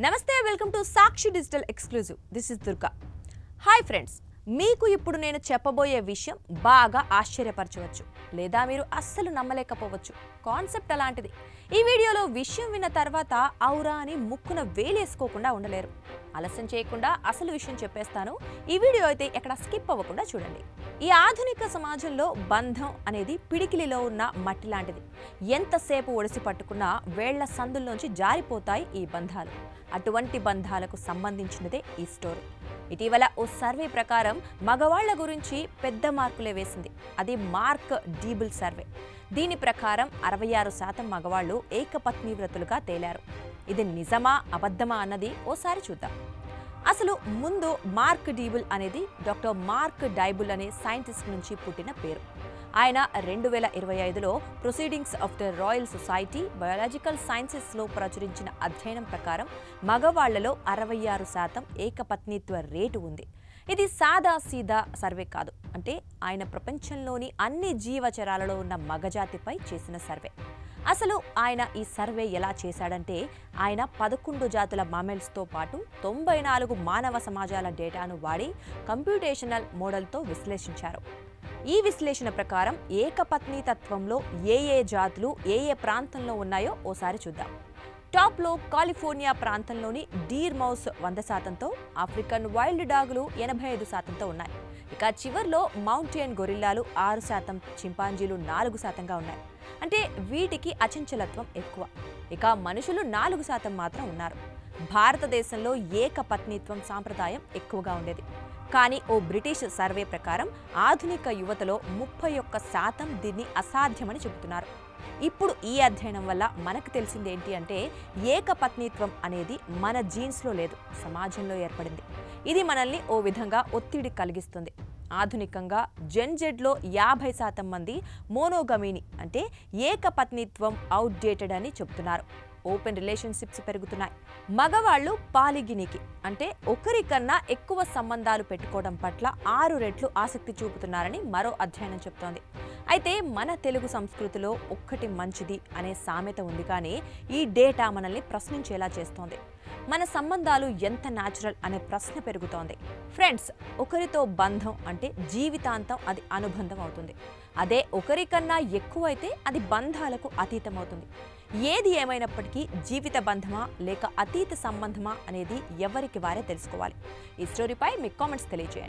నమస్తే, welcome to Sakshi digital exclusive. This is Durga. Hi friends, మీకు ఇప్పుడు నేను చెప్పబోయే విషయం బాగా ఆశ్చర్యపరచవచ్చు, లేదా మీరు అస్సలు నమ్మలేకపోవచ్చు. కాన్సెప్ట్ అలాంటిది. ఈ వీడియోలో విషయం విన్న తర్వాత ఔరా అని ముక్కున వేలేసుకోకుండా ఉండలేరు. ఆలస్యం చేయకుండా అసలు విషయం చెప్పేస్తాను. ఈ వీడియో అయితే ఎక్కడ స్కిప్ అవ్వకుండా చూడండి. ఈ ఆధునిక సమాజంలో బంధం అనేది పిడికిలిలో ఉన్న మట్టి లాంటిది. ఎంతసేపు ఒడిసి పట్టుకున్నా వేళ్ల సందుల్లోంచి జారిపోతాయి ఈ బంధాలు. అటువంటి బంధాలకు సంబంధించినదే ఈ స్టోరీ. ఇటీవల ఓ సర్వే ప్రకారం మగవాళ్ల గురించి పెద్ద మార్కులే వేసింది. అది మార్క్ డీబుల్ సర్వే. దీని ప్రకారం 66% మగవాళ్లు ఏకపత్ని వ్రతులుగా తేలారు. ఇది నిజమా అబద్ధమా అన్నది ఓసారి చూద్దాం. అసలు ముందు మార్క్ డీబుల్ అనేది డాక్టర్ మార్క్ డైబుల్ అనే సైంటిస్ట్ నుంచి పుట్టిన పేరు. ఆయన 2025లో proceedings of the Royal Society biological సైన్సెస్లో ప్రచురించిన అధ్యయనం ప్రకారం మగవాళ్లలో 66% ఏకపత్నిత్వ రేటు ఉంది. ఇది సాదా సీదా సర్వే కాదు. అంటే ఆయన ప్రపంచంలోని అన్ని జీవచరాలలో ఉన్న మగజాతిపై చేసిన సర్వే. అసలు ఆయన ఈ సర్వే ఎలా చేశాడంటే, ఆయన 11 జాతుల మామెల్స్తో పాటు 94 మానవ సమాజాల డేటాను వాడి కంప్యూటేషనల్ మోడల్తో విశ్లేషించారు. ఈ విశ్లేషణ ప్రకారం ఏకపత్ని తత్వంలో ఏ జాతులు ఏ ప్రాంతంలో ఉన్నాయో ఓసారి చూద్దాం. టాప్లో కాలిఫోర్నియా ప్రాంతంలోని డీర్ మౌస్ 100%తో, ఆఫ్రికన్ వైల్డ్ డాగులు 85%తో ఉన్నాయి. ఇక చివర్లో మౌంటైన్ గొరిల్లాలు 6%, చింపాంజీలు 4%గా ఉన్నాయి. అంటే వీటికి అచంచలత్వం ఎక్కువ. ఇక మనుషులు 4% మాత్రం ఉన్నారు. భారతదేశంలో ఏకపత్నిత్వం సాంప్రదాయం ఎక్కువగా ఉండేది. కానీ ఓ బ్రిటిష్ సర్వే ప్రకారం ఆధునిక యువతలో 31% దీన్ని అసాధ్యమని చెబుతున్నారు. ఇప్పుడు ఈ అధ్యయనం వల్ల మనకు తెలిసింది ఏంటి అంటే, ఏకపత్నిత్వం అనేది మన జీన్స్లో లేదు, సమాజంలో ఏర్పడింది. ఇది మనల్ని ఓ విధంగా ఒత్తిడి కలిగిస్తుంది. ఆధునికంగా జెన్ జెడ్లో 50% మంది మోనోగమీని అంటే ఏకపత్నిత్వం అవుట్డేటెడ్ అని చెబుతున్నారు. ఓపెన్ రిలేషన్షిప్స్ పెరుగుతున్నాయి. మగవాళ్లు పాలిగినికి అంటే ఒకరికన్నా ఎక్కువ సంబంధాలు పెట్టుకోవడం పట్ల 6 రెట్లు ఆసక్తి చూపుతున్నారని మరో అధ్యయనం చెబుతోంది. అయితే మన తెలుగు సంస్కృతిలో ఒక్కటి మంచిది అనే సామెత ఉంది, కానీ ఈ డేటా మనల్ని ప్రశ్నించేలా చేస్తోంది. మన సంబంధాలు ఎంత న్యాచురల్ అనే ప్రశ్న పెరుగుతోంది. ఫ్రెండ్స్, ఒకరితో బంధం అంటే జీవితాంతం అది అనుబంధం అవుతుంది. అదే ఒకరికన్నా ఎక్కువైతే అది బంధాలకు అతీతం అవుతుంది. ఏది ఏమైనప్పటికీ జీవిత బంధమా లేక అతీత సంబంధమా అనేది ఎవరికి వారే తెలుసుకోవాలి. ఈ స్టోరీపై మీ కామెంట్స్ తెలియజేయండి.